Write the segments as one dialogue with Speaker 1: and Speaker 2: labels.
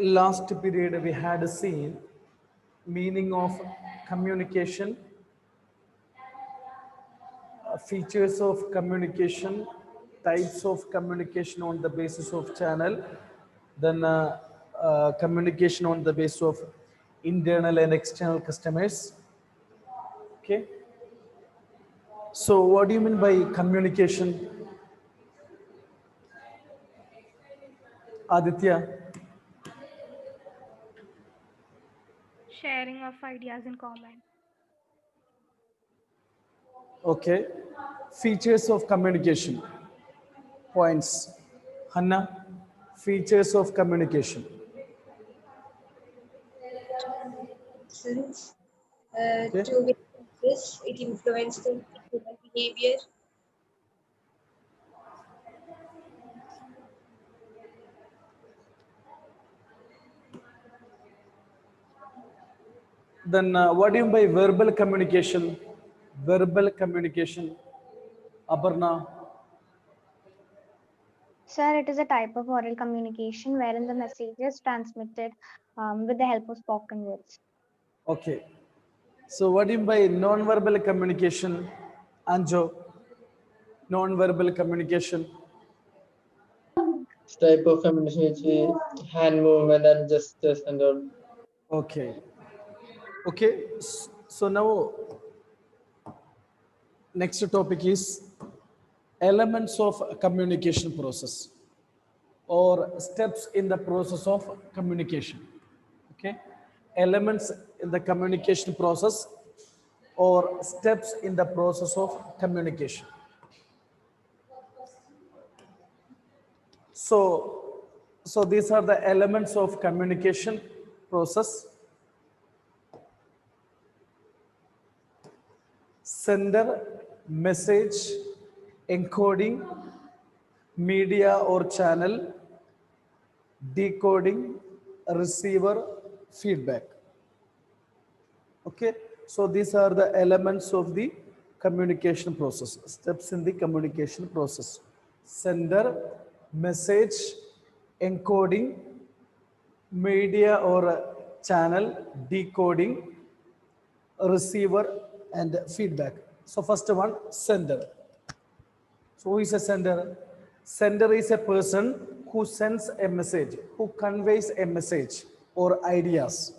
Speaker 1: Last period we had seen meaning of communication, features of communication, types of communication on the basis of channel, then communication on the basis of internal and external customers. Okay. So what do you mean by communication, Aditya?
Speaker 2: Sharing of ideas in common.
Speaker 1: Okay. Features of communication. Points. Hanna, features of communication.
Speaker 3: Since
Speaker 1: Okay.
Speaker 3: to this, it influences the human behavior.
Speaker 1: Then what do you mean by verbal communication? Verbal communication. Aparna.
Speaker 4: Sir, it is a type of oral communication wherein the message is transmitted with the help of spoken words.
Speaker 1: Okay. So what do you mean by non-verbal communication? Anjo. Non-verbal communication.
Speaker 5: Type of communication, hand movement and gestures and all.
Speaker 1: Okay. Okay. So now next topic is elements of communication process or steps in the process of communication. Okay. Elements in the communication process or steps in the process of communication. So these are the elements of communication process. Sender, message, encoding, media or channel, decoding, receiver, feedback. Okay, so these are the elements of the communication process, steps in the communication process. Sender, message, encoding, media or channel, decoding, receiver, and feedback. So first one, sender. So who is a sender? Sender is a person who sends a message, who conveys a message or ideas.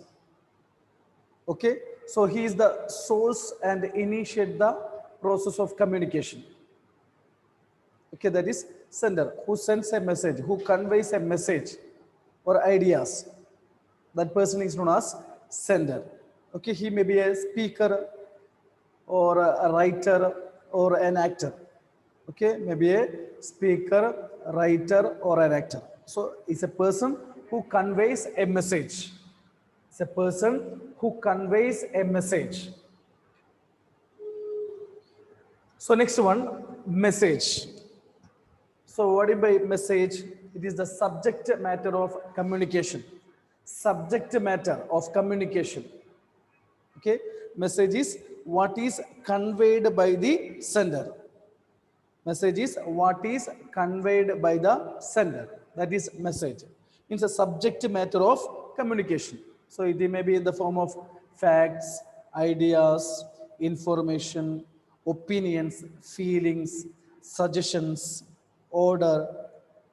Speaker 1: Okay, so he is the source and initiate the process of communication. Okay, that is sender, who sends a message, who conveys a message or ideas. That person is known as sender. Okay, he may be a speaker or a writer or an actor. Okay, maybe a speaker, writer, or an actor. So it's a person who conveys a message. It's a person who conveys a message. So next one, message. So what is by message? It is the subject matter of communication. Subject matter of communication. Okay, message is what is conveyed by the sender. Message is what is conveyed by the sender. That is message. It's a subject matter of communication. So it may be in the form of facts, ideas, information, opinions, feelings, suggestions, order.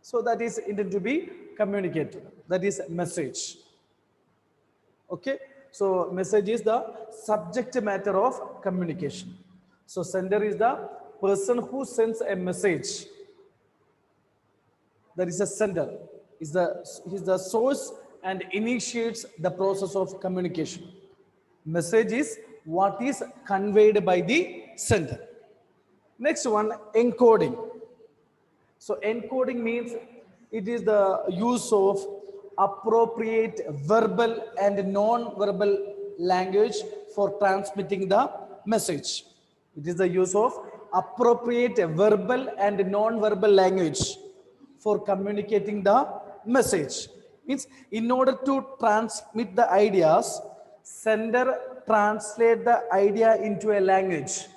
Speaker 1: So that is intended to be communicated. That is message. Okay. So message is the subject matter of communication. So sender is the person who sends a message. That is a sender. He's the source and initiates the process of communication. Message is what is conveyed by the sender. Next one, encoding. So encoding means it is the use of appropriate verbal and non-verbal language for transmitting the message. It is the use of appropriate verbal and non-verbal language for communicating the message. Means in order to transmit the ideas, sender translate the idea into a language.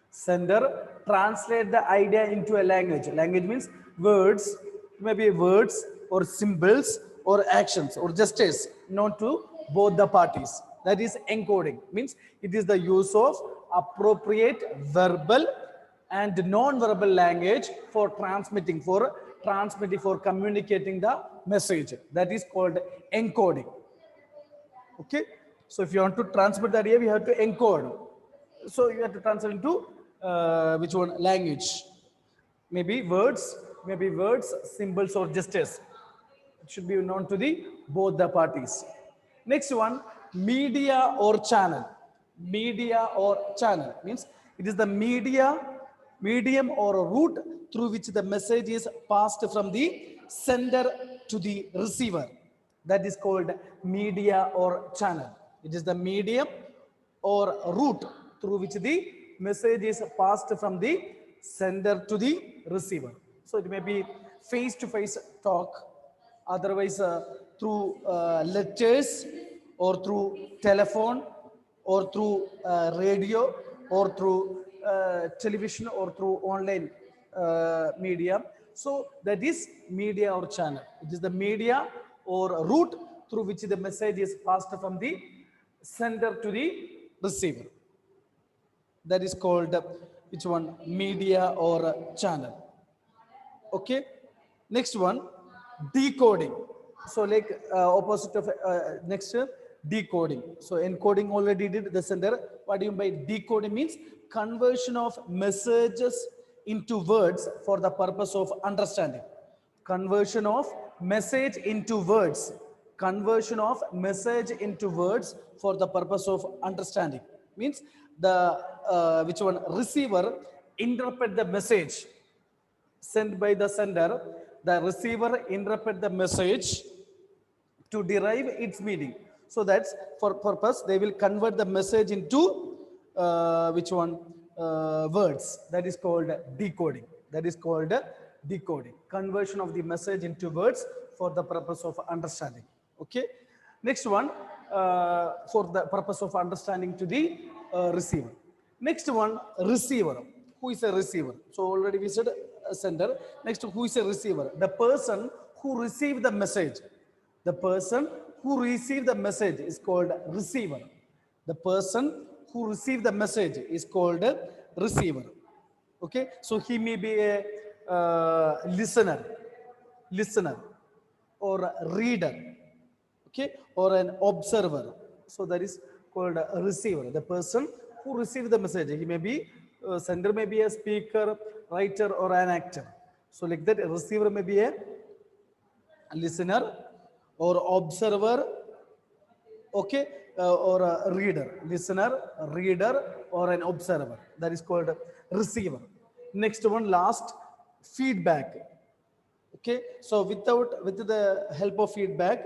Speaker 1: Sender translate the idea into a language. Language means words, maybe words or symbols or actions or gestures known to both the parties. That is encoding. Means it is the use of appropriate verbal and non-verbal language for communicating the message. That is called encoding. Okay, so if you want to transmit the idea, we have to encode. So you have to translate into which one language? Maybe words, symbols or gestures. It should be known to the both the parties. Next one, media or channel. Media or channel means it is the medium or a route through which the message is passed from the sender to the receiver. That is called media or channel. It is the medium or route through which the message is passed from the sender to the receiver. So it may be face-to-face talk, otherwise through letters or through telephone or through radio or through television or through online media. So that is media or channel. It is the media or route through which the message is passed from the sender to the receiver. That is called which one? Media or channel. Okay. Next one, decoding. So like opposite of next decoding. So encoding already did the sender. What do you mean by decoding? Means conversion of messages into words for the purpose of understanding. Conversion of message into words. Conversion of message into words for the purpose of understanding. Means the which one? Receiver interpret the message sent by the sender. The receiver interpret the message to derive its meaning. So that's for purpose they will convert the message into which one? Words. That is called decoding. That is called decoding. Conversion of the message into words for the purpose of understanding. Okay. Next one, for the purpose of understanding to the receiver. Next one, receiver. Who is a receiver? So already we said a sender. Next, who is a receiver? The person who received the message. The person who received the message is called receiver. The person who received the message is called receiver. Okay, so he may be a listener or a reader, okay, or an observer. So that is called a receiver. The person who received the message, he may be sender, may be a speaker, writer, or an actor. So like that, a receiver may be a listener or observer, okay, or a reader, listener, reader, or an observer. That is called receiver. Next one, last, feedback. Okay, so with the help of feedback,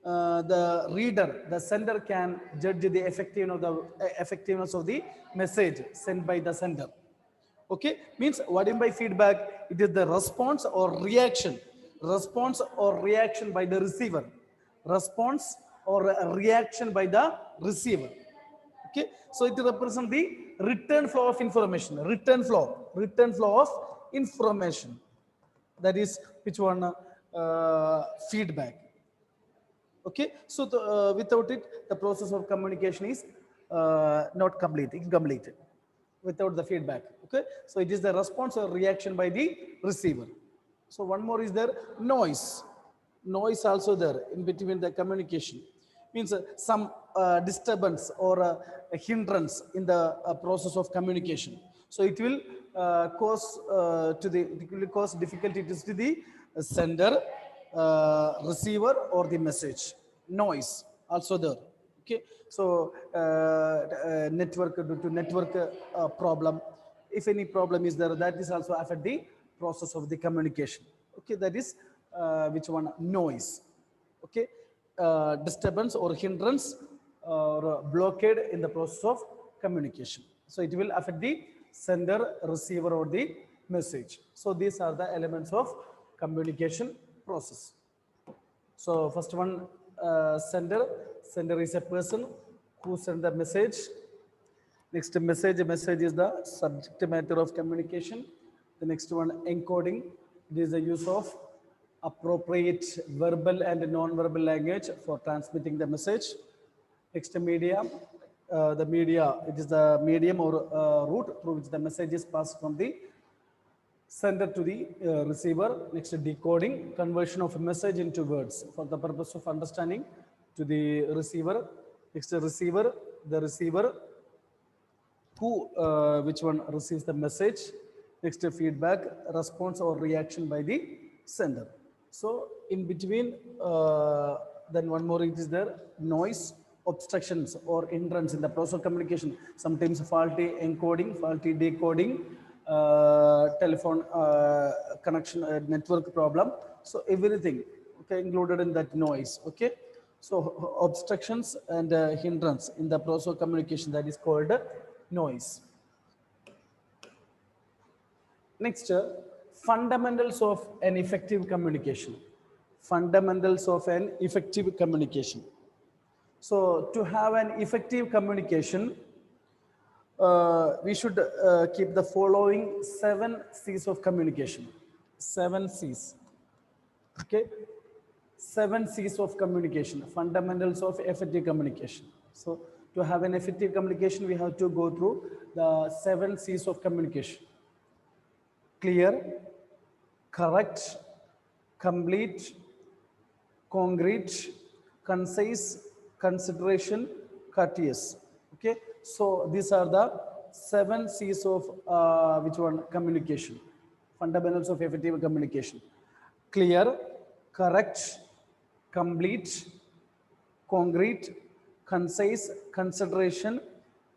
Speaker 1: the reader, the sender can judge the effectiveness of the message sent by the sender. Okay, means what do you mean by feedback? It is the response or reaction by the receiver. Response or a reaction by the receiver. Okay, so it represents the return flow of information. Return flow of information. That is which one? Feedback. Okay, so without it, the process of communication is not incomplete. Without the feedback. Okay, so it is the response or reaction by the receiver. So one more is there, noise also there in between the communication. Means some disturbance or a hindrance in the process of communication. So it will cause difficulties to the sender, receiver, or the message. Noise also there. Okay, so network, due to network problem, if any problem is there, that is also affect the process of the communication. Okay, that is which one? Noise. Okay, disturbance or hindrance or blockade in the process of communication. So it will affect the sender, receiver, or the message. So these are the elements of communication process. So first one, sender. Sender is a person who sends the message. Next, message is the subject matter of communication. The next one, encoding. It is the use of appropriate verbal and non-verbal language for transmitting the message. Next, media. The media, it is the medium or route through which the message is passed from the sender to the receiver. Next, decoding, conversion of a message into words for the purpose of understanding to the receiver. Next, receiver, the receiver who, which one receives the message. Next, feedback, response or reaction by the sender. So in between, then one more it is there, noise, obstructions or hindrance in the process of communication. Sometimes faulty encoding, faulty decoding, telephone connection, network problem. So everything, okay, included in that noise, okay. So obstructions and hindrance in the process of communication, that is called noise. Next, fundamentals of an effective communication. Fundamentals of an effective communication. So to have an effective communication, we should keep the following 7 C's of communication. 7 C's. Okay. 7 C's of communication, fundamentals of effective communication. So to have an effective communication, we have to go through the 7 C's of communication. Clear, correct, complete, concrete, concise, consideration, courteous. Okay, so these are the 7 C's of which one? Communication. Fundamentals of effective communication. Clear, correct, complete, concrete, concise, consideration,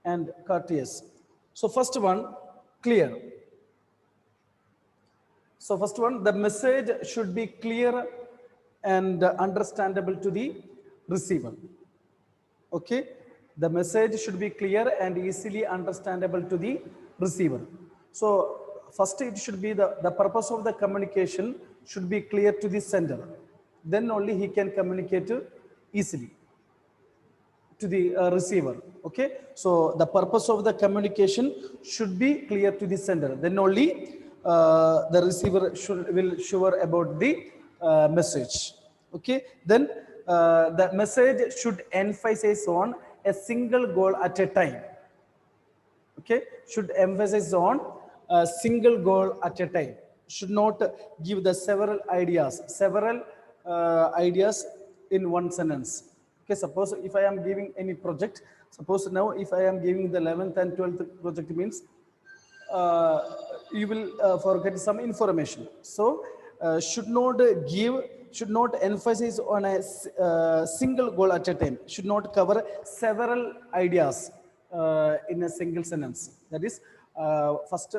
Speaker 1: and courteous. So first one, clear. So first one, the message should be clear and understandable to the receiver. Okay, the message should be clear and easily understandable to the receiver. So first it should be the purpose of the communication should be clear to the sender. Then only he can communicate easily to the receiver. Okay, so the purpose of the communication should be clear to the sender. Then only the receiver will sure about the message. Okay, then the message should emphasize on a single goal at a time. Okay, should emphasize on a single goal at a time. Should not give the several ideas in one sentence. Okay, suppose if I am giving any project, suppose now if I am giving the 11th and 12th project means you will forget some information. So should not emphasize on a single goal at a time. Should not cover several ideas in a single sentence. That is first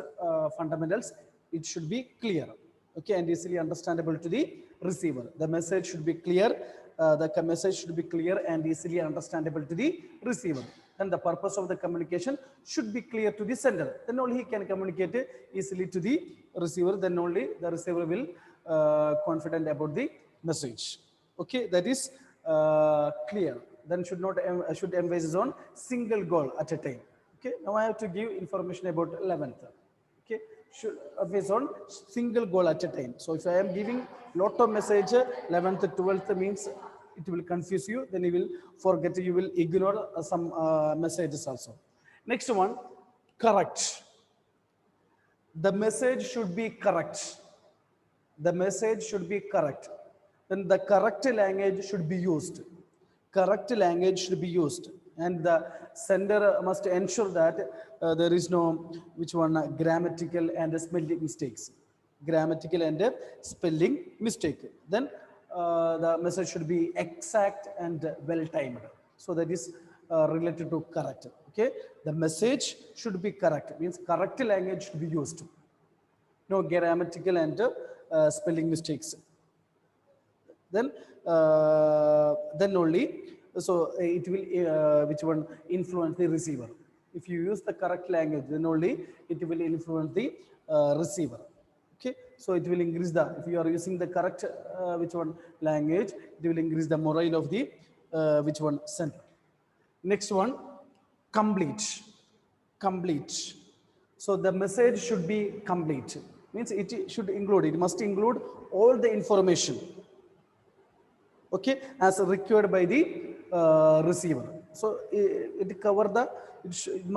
Speaker 1: fundamentals. It should be clear, okay, and easily understandable to the receiver. The message should be clear. The message should be clear and easily understandable to the receiver. And the purpose of the communication should be clear to the sender. Then only he can communicate easily to the receiver. Then only the receiver will confident about the message. Okay, that is clear. Then should emphasize on single goal at a time. Okay, now I have to give information about 11th. Okay, should emphasize on single goal at a time. So if I am giving lot of message, 11th, 12th means it will confuse you, then you will forget, you will ignore some messages also. Next one, correct. The message should be correct. The message should be correct. Then the correct language should be used. Correct language should be used. And the sender must ensure that there is no, grammatical and spelling mistakes. Grammatical and spelling mistake. Then the message should be exact and well timed. So that is related to correct. Okay, the message should be correct. Means correct language should be used. No grammatical and spelling mistakes. Then only, so it will influence the receiver. If you use the correct language, then only it will influence the receiver. Okay, so it will increase if you are using the correct language, it will increase the morale of the sender. Next one, complete. So the message should be complete. means it should include, it must include all the information, okay, as required by the receiver. So it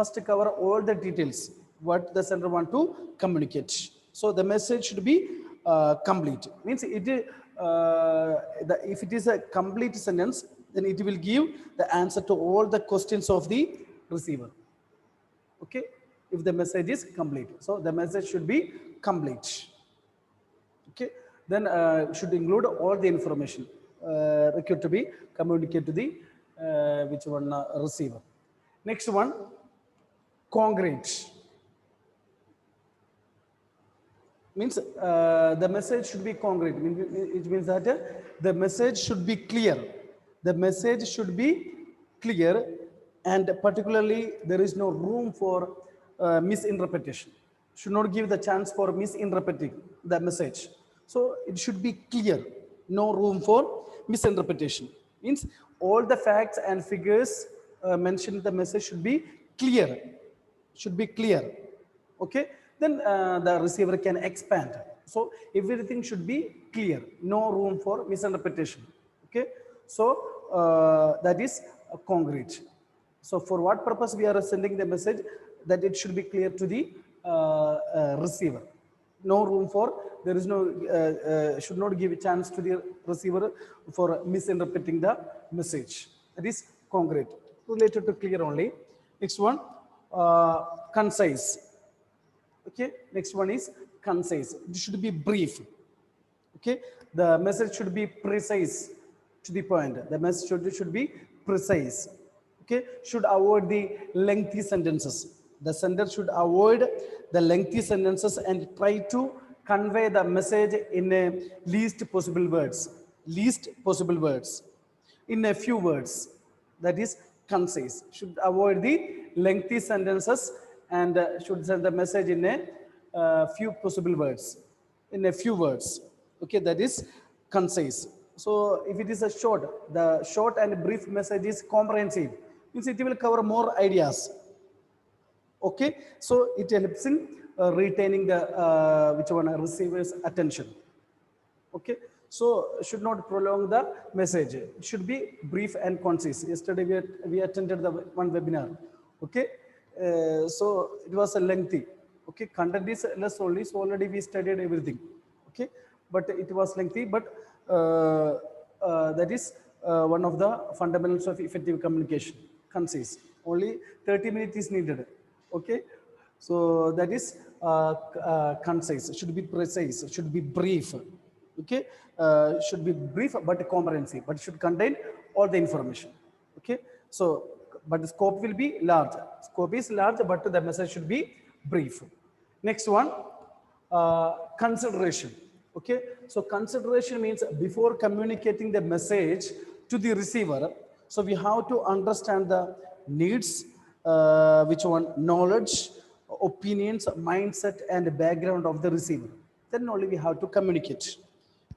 Speaker 1: must cover all the details what the sender want to communicate. So the message should be complete, means if it is a complete sentence, then it will give the answer to all the questions of the receiver, okay, if the message is complete. So the message should be complete, okay. Then should include all the information required to be communicated to the which one receiver. Next one, concrete, means the message should be concrete. It means that the message should be clear, the message should be clear, and particularly there is no room for misinterpretation, should not give the chance for misinterpreting the message. So it should be clear, no room for misinterpretation, means all the facts and figures mentioned in the message should be clear, should be clear, okay. Then the receiver can expand. So everything should be clear, no room for misinterpretation, okay. So that is concrete. So for what purpose we are sending the message, that it should be clear to the receiver, no room for, there is no should not give a chance to the receiver for misinterpreting the message. That is concrete, related to clear only. Next one, concise, okay. Next one is concise, it should be brief, okay. The message should be precise, to the point, the message should be precise, okay. Should avoid the lengthy sentences, the sender should avoid the lengthy sentences and try to convey the message in a least possible words, in a few words. That is concise, should avoid the lengthy sentences and should send the message in a few possible words, in a few words, okay. That is concise. So if it is a short, the short and brief message is comprehensive, means it will cover more ideas, okay. So it helps in retaining the which one receiver's attention, okay. So should not prolong the message, it should be brief and concise. Yesterday we attended the one webinar, okay. So it was a lengthy, okay. Content is less only, so already we studied everything, okay, but it was lengthy. But that is one of the fundamentals of effective communication, concise. Only 30 minutes is needed, okay. So that is concise, should be precise, should be brief, okay. Should be brief but comprehensive, but should contain all the information, okay. So but the scope will be large, scope is large, but the message should be brief. Next one, consideration, okay. So consideration means before communicating the message to the receiver, so we have to understand the needs, which one, knowledge, opinions, mindset and background of the receiver, then only we have to communicate,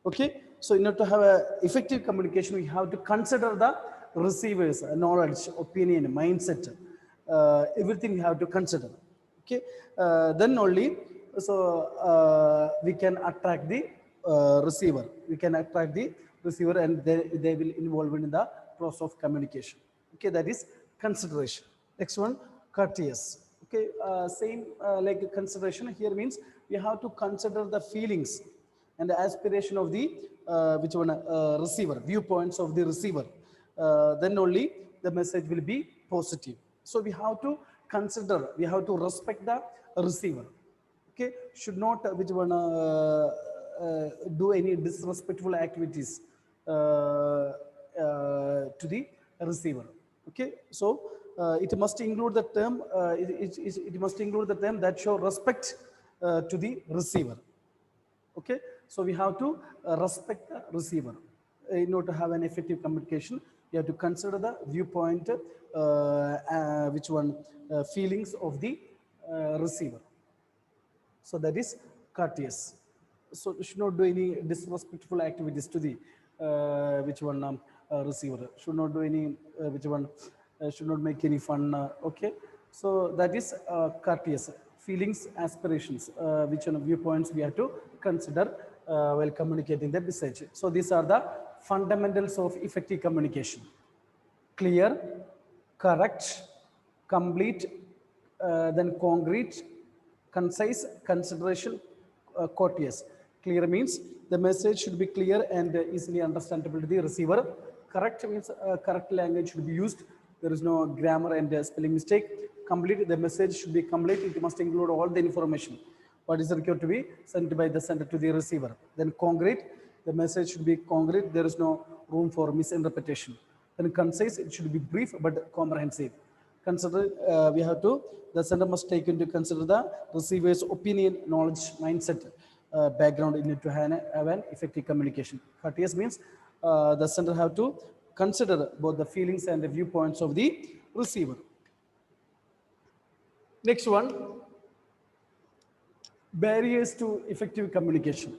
Speaker 1: okay. So in order to have a effective communication, we have to consider the receiver's knowledge, opinion, mindset, everything we have to consider, okay. Then only so we can attract the receiver, and they will involve in the process of communication, okay. That is consideration. Next one, courteous, okay. Same like consideration here, means we have to consider the feelings and the aspiration of the which one receiver, viewpoints of the receiver, then only the message will be positive. So we have to consider, we have to respect the receiver, okay. Should not which one do any disrespectful activities to the receiver, okay. So it must include the term, it must include the term that show respect to the receiver, okay. So we have to respect the receiver. In order to have an effective communication, you have to consider the viewpoint, which one feelings of the receiver. So that is courteous. So you should not do any disrespectful activities to the which one receiver, should not do any which one should not make any fun, okay. So that is courteous. feelings, aspirations, which one viewpoints we have to consider while communicating the message. So these are the fundamentals of effective communication: clear, correct, complete, then concrete, concise, consideration, courteous. Clear means the message should be clear and easily understandable to the receiver. Correct means correct language should be used. There is no grammar and spelling mistake. Complete, the message should be complete. It must include all the information what is required to be sent by the sender to the receiver. Then concrete, the message should be concrete. There is no room for misinterpretation. Then concise, it should be brief but comprehensive. Consider, we have to, the sender must take into consider the receiver's opinion, knowledge, mindset, background in it to have an effective communication. Courteous means the sender have to consider both the feelings and the viewpoints of the receiver. Next one, barriers to effective communication.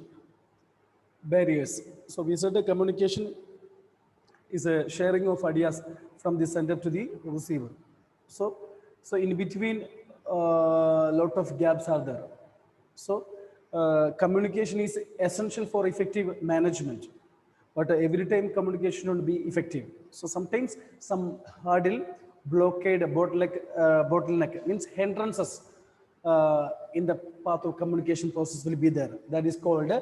Speaker 1: Barriers. So we said the communication is a sharing of ideas from the sender to the receiver. So in between, lot of gaps are there. So communication is essential for effective management, but every time communication will be effective. So sometimes some hurdle, blockade, bottleneck means hindrances in the path of communication process will be there. That is called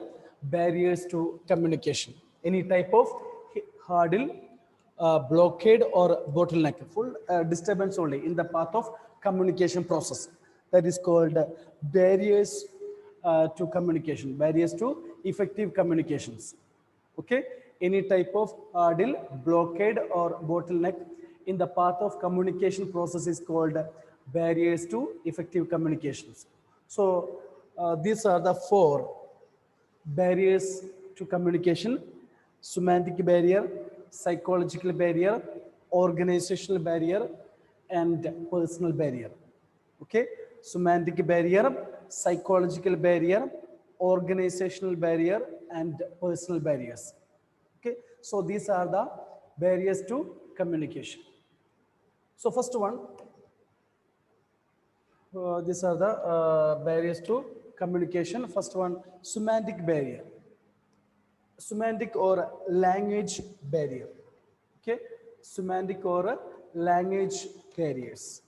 Speaker 1: barriers to communication. Any type of hurdle, blockade or bottleneck, full disturbance only in the path of communication process. That is called barriers to communication, barriers to effective communications. Okay, any type of hurdle, blockade or bottleneck in the path of communication process is called barriers to effective communications. So these are the 4 barriers to communication: semantic barrier, psychological barrier, organizational barrier, and personal barrier. Okay, semantic barrier, psychological barrier, organizational barrier, and personal barriers. Okay, so these are the barriers to communication. So first one, these are the barriers to communication. First one, semantic barrier, semantic or language barrier. Okay, semantic or language barriers.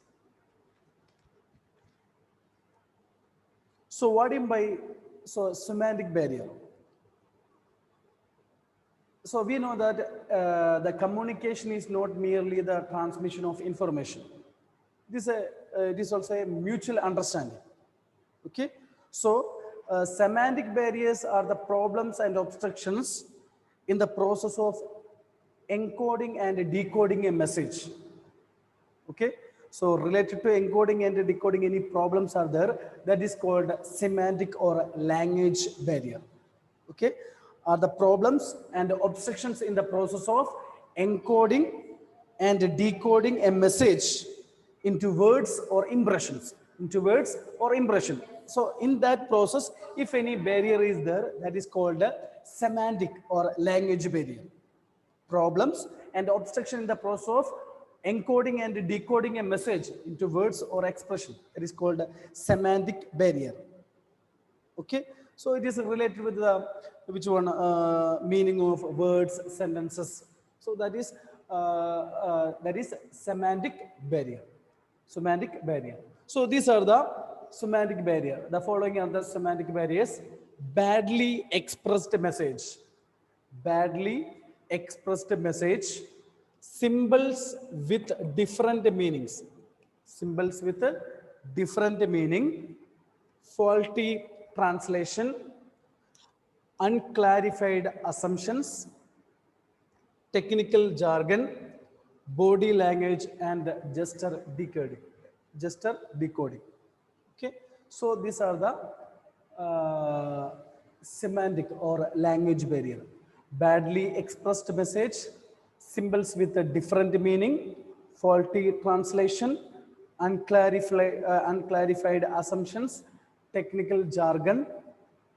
Speaker 1: So what do you mean by semantic barrier? So we know that the communication is not merely the transmission of information. This it is also a mutual understanding. Okay, so semantic barriers are the problems and obstructions in the process of encoding and decoding a message. Okay, so related to encoding and decoding, any problems are there, that is called semantic or language barrier. Okay, are the problems and obstructions in the process of encoding and decoding a message into words or impressions, So in that process, if any barrier is there, that is called a semantic or language barrier. Problems and obstruction in the process of encoding and decoding a message into words or expression, that is called a semantic barrier. Okay, so it is related with the which one meaning of words, sentences. So that is semantic barrier. Semantic barrier. So these are the semantic barrier. The following are the semantic barriers: badly expressed message, badly expressed message, symbols with different meanings, symbols with different meaning, faulty translation, unclarified assumptions, technical jargon, body language, and gesture decoding. Okay, so these are the semantic or language barrier: badly expressed message, symbols with a different meaning, faulty translation, unclarified assumptions, technical jargon,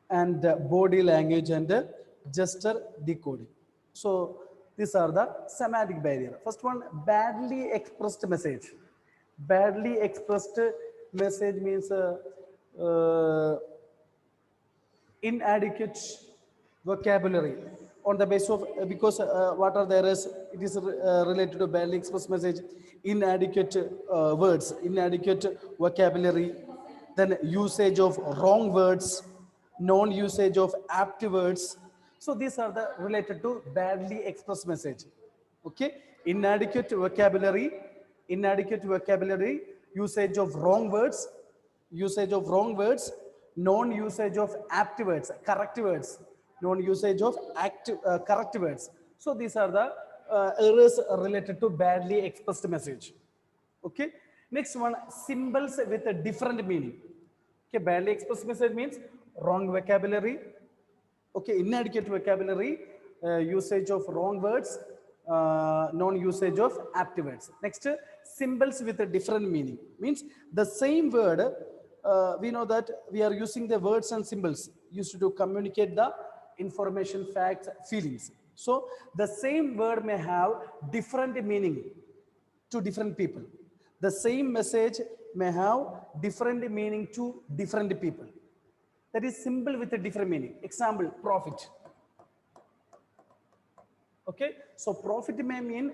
Speaker 1: and body language and gesture decoding. So these are the semantic barrier. First one, badly expressed message. Badly expressed message means uh, inadequate vocabulary on the basis of because what are there is it is related to badly expressed message, inadequate words, inadequate vocabulary, then usage of wrong words, non usage of apt words. So these are the related to badly expressed message. Okay, inadequate vocabulary, usage of wrong words, non-usage of apt words, correct words, non-usage of correct words. So these are the errors related to badly expressed message. Okay, next one, symbols with a different meaning. Okay, badly expressed message means wrong vocabulary. Okay, inadequate vocabulary, usage of wrong words, non-usage of apt words. Next, symbols with a different meaning means the same word. We know that we are using the words and symbols used to communicate the information, facts, feelings. So the same word may have different meaning to different people. The same message may have different meaning to different people. That is symbol with a different meaning. Example, profit. Okay, so profit may mean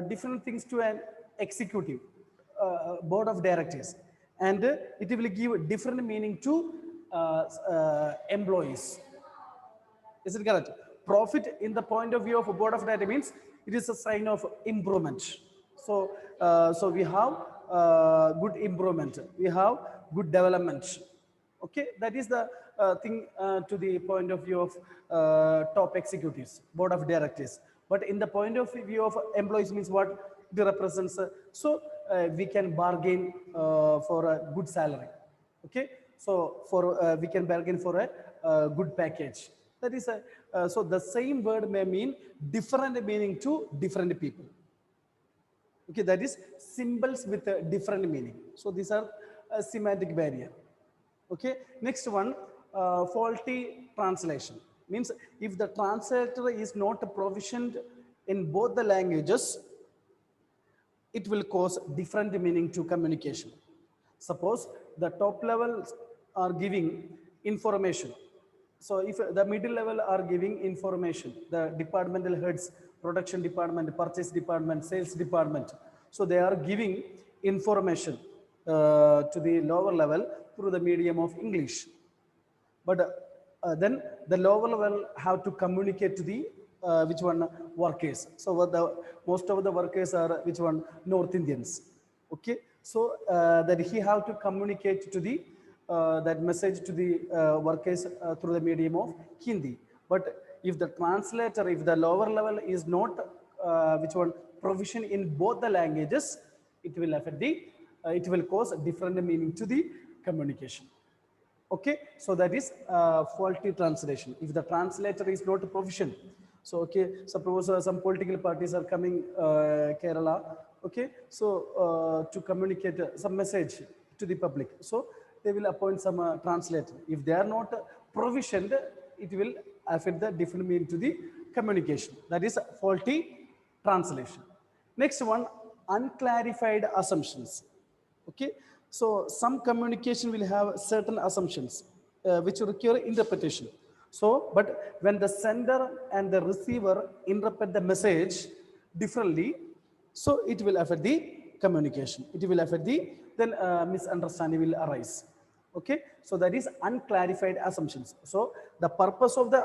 Speaker 1: different things to an executive board of directors, and it will give different meaning to employees. Is it correct? Profit in the point of view of a board of directors means it is a sign of improvement. So, so we have good improvement, we have good development. Okay, that is the thing to the point of view of top executives, board of directors. But in the point of view of employees means what it represents. So we can bargain for a good salary. Okay, so for we can bargain for a good package. That is a so the same word may mean different meaning to different people. Okay, that is symbols with a different meaning. So these are a semantic barrier. Okay, next one, faulty translation means if the translator is not proficient in both the languages, it will cause different meaning to communication. Suppose the top levels are giving information. So if the middle level are giving information, the departmental heads, production department, purchase department, sales department, so they are giving information to the lower level through the medium of English. But then the lower level have to communicate to the which one workers. So what the most of the workers are which one North Indians. Okay, so that he have to communicate to the that message to the workers through the medium of Hindi. But if the translator, if the lower level is not which one provision in both the languages, it will affect the it will cause a different meaning to the communication. Okay, so that is faulty translation. If the translator is not proficient, so okay, suppose some political parties are coming Kerala, okay, so to communicate some message to the public, so they will appoint some translator. If they are not proficient, it will affect the different meaning to the communication. That is faulty translation. Next one, unclarified assumptions. Okay, so some communication will have certain assumptions which require interpretation. So, but when the sender and the receiver interpret the message differently, so it will affect the communication. It will affect the then misunderstanding will arise. Okay, so that is unclarified assumptions. So the purpose of the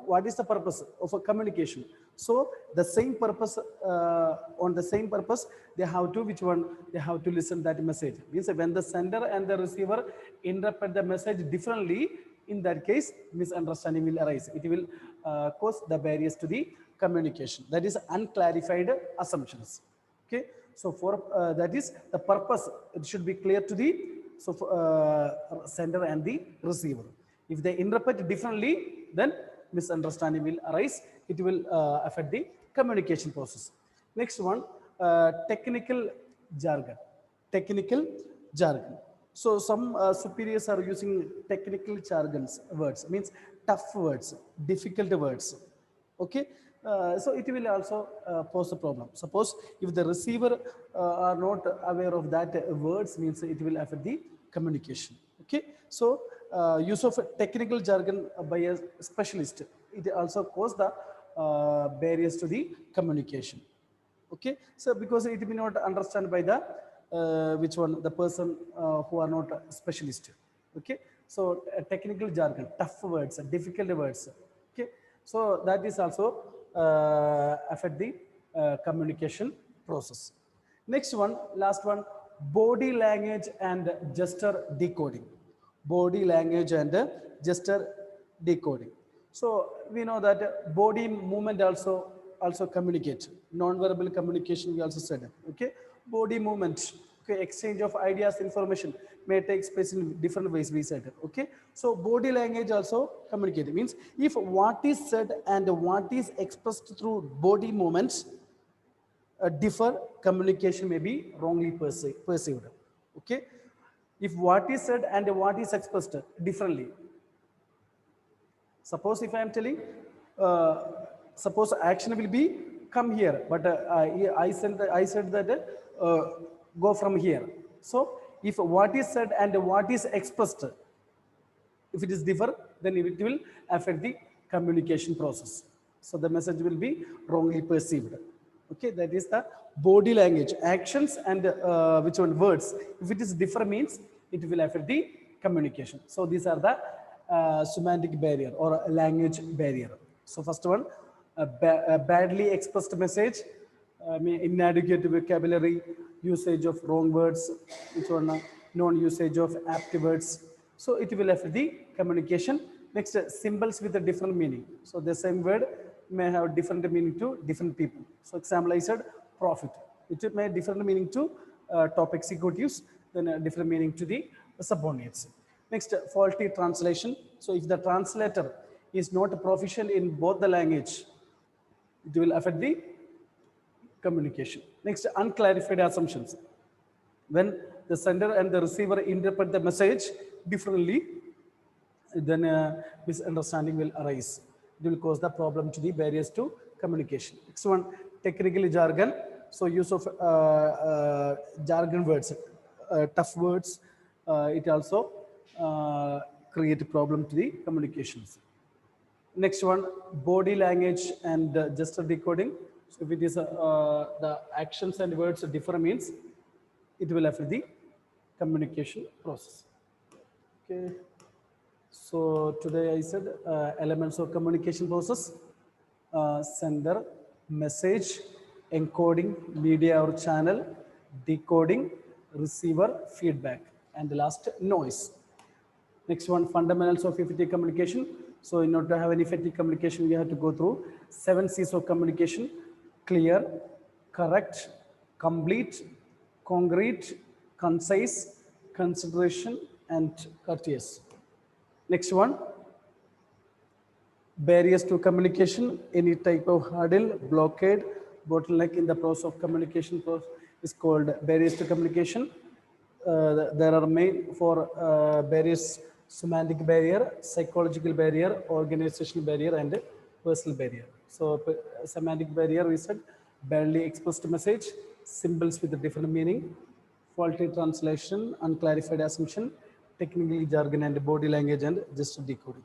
Speaker 1: what is the purpose of a communication? So the same purpose on the same purpose they have to which one they have to listen that message. Means when the sender and the receiver interpret the message differently, in that case misunderstanding will arise. It will cause the barriers to the communication. That is unclarified assumptions. Okay, so for that is the purpose. It should be clear to the so sender and the receiver. If they interpret differently, then misunderstanding will arise. It will affect the communication process. Next one, technical jargon. Technical jargon. So some superiors are using technical jargons words, means tough words, difficult words. Okay, so it will also pose a problem. Suppose if the receiver are not aware of that words, means it will affect the communication. Okay, So use of technical jargon by a specialist, it also cause the barriers to the communication. Okay, so because it may not understand by the which one the person who are not a specialist. Okay, so technical jargon, tough words, difficult words. Okay, so that is also affect the communication process. Next one, last one, body language and gesture decoding. Body language and gesture decoding. So we know that body movement also communicate. Non-verbal communication we also said. Okay, body movement. Okay, exchange of ideas, information may take place in different ways. We said. Okay, so body language also communicate. Means if what is said and what is expressed through body movements differ, communication may be wrongly perceived. Okay, if what is said and what is expressed differently. Suppose if I am telling, suppose action will be come here, but I said that go from here. So if what is said and what is expressed, if it is differ, then it will affect the communication process. So the message will be wrongly perceived. Okay, that is the body language, actions and which one words. If it is differ means it will affect the communication. So these are the semantic barrier or language barrier. So first one, a badly expressed message, inadequate vocabulary, usage of wrong words, which one non-usage of apt words. So it will affect the communication. Next, symbols with a different meaning. So the same word may have different meaning to different people. So example, I said profit. It may have different meaning to top executives, then a different meaning to the subordinates. Next, faulty translation. So if the translator is not proficient in both the language, it will affect the communication. Next, unclarified assumptions. When the sender and the receiver interpret the message differently, then misunderstanding will arise. It will cause the problem to the barriers to communication. Next one, technical jargon. So use of jargon words, tough words, it also create a problem to the communications. Next one, body language and gesture decoding. So if it is the actions and words differ means it will affect the communication process. Okay. So today I said elements of communication process, sender, message, encoding, media or channel, decoding, receiver, feedback, and the last, noise. Next one, fundamentals of effective communication. So in order to have an effective communication, we have to go through 7 C's of communication: clear, correct, complete, concrete, concise, consideration, and courteous. Next one, barriers to communication, any type of hurdle, blockade, bottleneck in the process of communication is called barriers to communication. There are main for barriers: semantic barrier, psychological barrier, organizational barrier, and personal barrier. So semantic barrier, we said barely expressed message, symbols with a different meaning, faulty translation, unclarified assumption, technical jargon and body language, and gesture decoding.